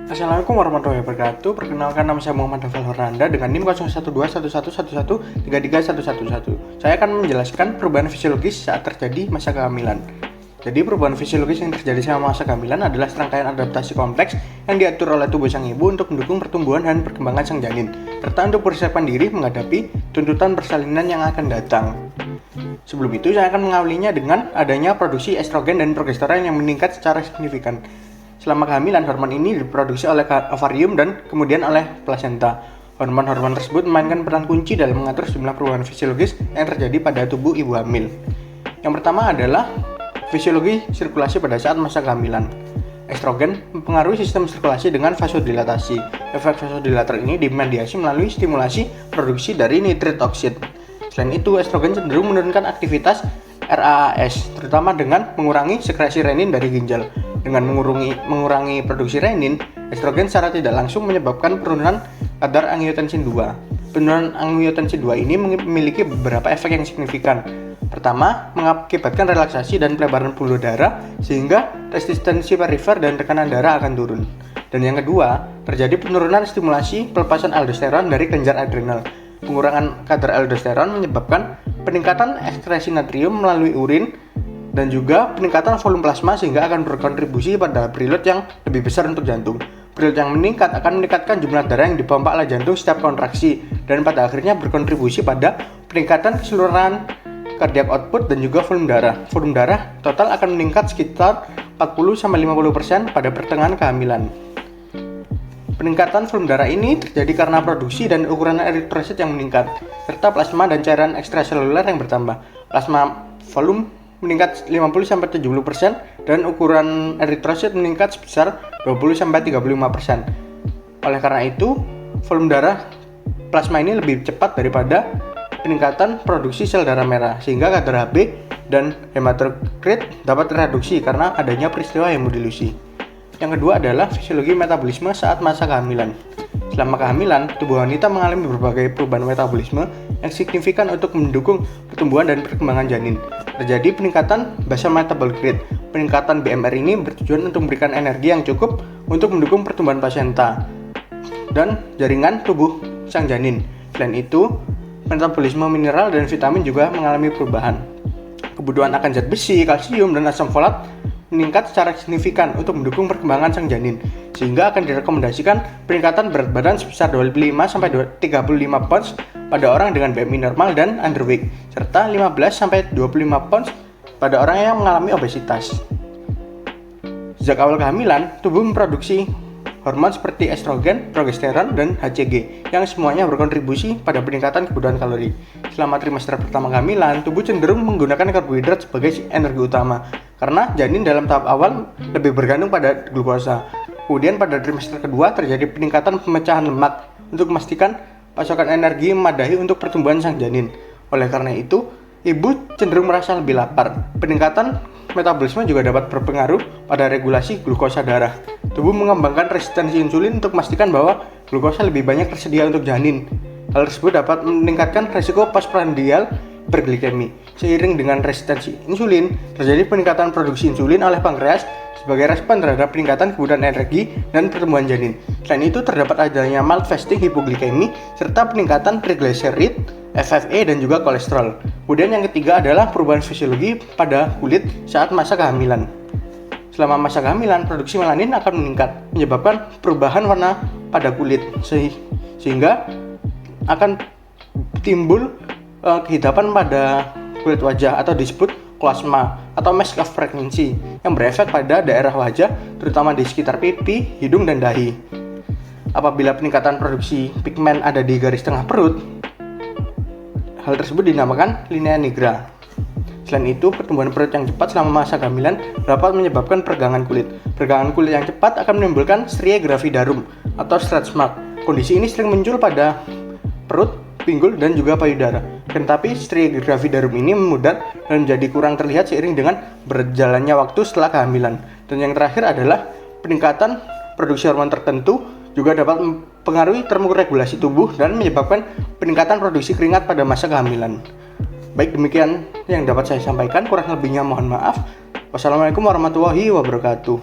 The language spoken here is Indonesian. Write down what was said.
Assalamualaikum warahmatullahi wabarakatuh. Perkenalkan, nama saya Muhammad Hafal Horanda dengan NIM 012111133111. Saya akan menjelaskan perubahan fisiologis saat terjadi masa kehamilan. Jadi perubahan fisiologis yang terjadi selama masa kehamilan adalah serangkaian adaptasi kompleks yang diatur oleh tubuh sang ibu untuk mendukung pertumbuhan dan perkembangan sang janin, serta untuk persiapan diri menghadapi tuntutan persalinan yang akan datang. Sebelum itu, saya akan mengawalinya dengan adanya produksi estrogen dan progesteron yang meningkat secara signifikan. Selama kehamilan, hormon ini diproduksi oleh ovarium dan kemudian oleh plasenta. Hormon-hormon tersebut memainkan peran kunci dalam mengatur sejumlah perubahan fisiologis yang terjadi pada tubuh ibu hamil. Yang pertama adalah fisiologi sirkulasi pada saat masa kehamilan. Estrogen mempengaruhi sistem sirkulasi dengan vasodilatasi. Efek vasodilator ini dimediasi melalui stimulasi produksi dari nitrit oksid. Selain itu, estrogen cenderung menurunkan aktivitas RAAS, terutama dengan mengurangi sekresi renin dari ginjal. Dengan mengurangi produksi renin, estrogen secara tidak langsung menyebabkan penurunan kadar angiotensin 2. Penurunan angiotensin 2 ini memiliki beberapa efek yang signifikan. Pertama, mengakibatkan relaksasi dan pelebaran pembuluh darah sehingga resistensi perifer dan tekanan darah akan turun. Dan yang kedua, terjadi penurunan stimulasi pelepasan aldosteron dari kelenjar adrenal. Pengurangan kadar aldosteron menyebabkan peningkatan ekskresi natrium melalui urin dan juga peningkatan volume plasma sehingga akan berkontribusi pada preload yang lebih besar untuk jantung. Preload yang meningkat akan meningkatkan jumlah darah yang dipompa oleh jantung setiap kontraksi dan pada akhirnya berkontribusi pada peningkatan keseluruhan cardiac output dan juga volume darah. Volume darah total akan meningkat sekitar 40-50% pada pertengahan kehamilan. Peningkatan volume darah ini terjadi karena produksi dan ukuran eritrosit yang meningkat, serta plasma dan cairan ekstraseluler yang bertambah. Plasma volume meningkat 50-70% dan ukuran eritrosit meningkat sebesar 20-35%. Oleh karena itu, volume darah plasma ini lebih cepat daripada peningkatan produksi sel darah merah, sehingga kadar Hb dan hematokrit dapat tereduksi karena adanya peristiwa hemodilusi. Yang kedua adalah fisiologi metabolisme saat masa kehamilan. Selama kehamilan, tubuh wanita mengalami berbagai perubahan metabolisme yang signifikan untuk mendukung pertumbuhan dan perkembangan janin. Terjadi peningkatan basal metabolic rate. Peningkatan BMR ini bertujuan untuk memberikan energi yang cukup untuk mendukung pertumbuhan plasenta dan jaringan tubuh sang janin. Selain itu, metabolisme mineral dan vitamin juga mengalami perubahan. Kebutuhan akan zat besi, kalsium, dan asam folat meningkat secara signifikan untuk mendukung perkembangan sang janin, sehingga akan direkomendasikan peningkatan berat badan sebesar 25-35 pounds pada orang dengan BMI normal dan underweight, serta 15-25 pounds pada orang yang mengalami obesitas. Sejak awal kehamilan, tubuh memproduksi hormon seperti estrogen, progesteron, dan HCG yang semuanya berkontribusi pada peningkatan kebutuhan kalori. Selama trimester pertama kehamilan, tubuh cenderung menggunakan karbohidrat sebagai energi utama karena janin dalam tahap awal lebih bergantung pada glukosa. Kemudian pada trimester kedua terjadi peningkatan pemecahan lemak untuk memastikan pasokan energi memadai untuk pertumbuhan sang janin. Oleh karena itu, ibu cenderung merasa lebih lapar. Peningkatan metabolisme juga dapat berpengaruh pada regulasi glukosa darah. Tubuh mengembangkan resistensi insulin untuk memastikan bahwa glukosa lebih banyak tersedia untuk janin. Hal tersebut dapat meningkatkan risiko postprandial hiperglikemi. Seiring dengan resistensi insulin, terjadi peningkatan produksi insulin oleh pankreas sebagai respon terhadap peningkatan kebutuhan energi dan pertumbuhan janin. Selain itu, terdapat adanya mild fasting hipoglikemi serta peningkatan triglycerid, FFA, dan juga kolesterol. Kemudian yang ketiga adalah perubahan fisiologi pada kulit saat masa kehamilan. Selama masa kehamilan, produksi melanin akan meningkat, menyebabkan perubahan warna pada kulit, sehingga akan timbul kehitapan pada kulit wajah atau disebut klasma atau mask of pregnancy yang berefek pada daerah wajah, terutama di sekitar pipi, hidung, dan dahi. Apabila peningkatan produksi pigmen ada di garis tengah perut, hal tersebut dinamakan linea nigra. Selain itu, pertumbuhan perut yang cepat selama masa kehamilan dapat menyebabkan peregangan kulit. Peregangan kulit yang cepat akan menimbulkan stria gravidarum atau stretch mark. Kondisi ini sering muncul pada perut, pinggul, dan juga payudara. Tetapi stria gravidarum ini memudar dan menjadi kurang terlihat seiring dengan berjalannya waktu setelah kehamilan. Dan yang terakhir adalah peningkatan produksi hormon tertentu juga dapat mempengaruhi termoregulasi tubuh dan menyebabkan peningkatan produksi keringat pada masa kehamilan. Baik, demikian yang dapat saya sampaikan, kurang lebihnya mohon maaf. Wassalamualaikum warahmatullahi wabarakatuh.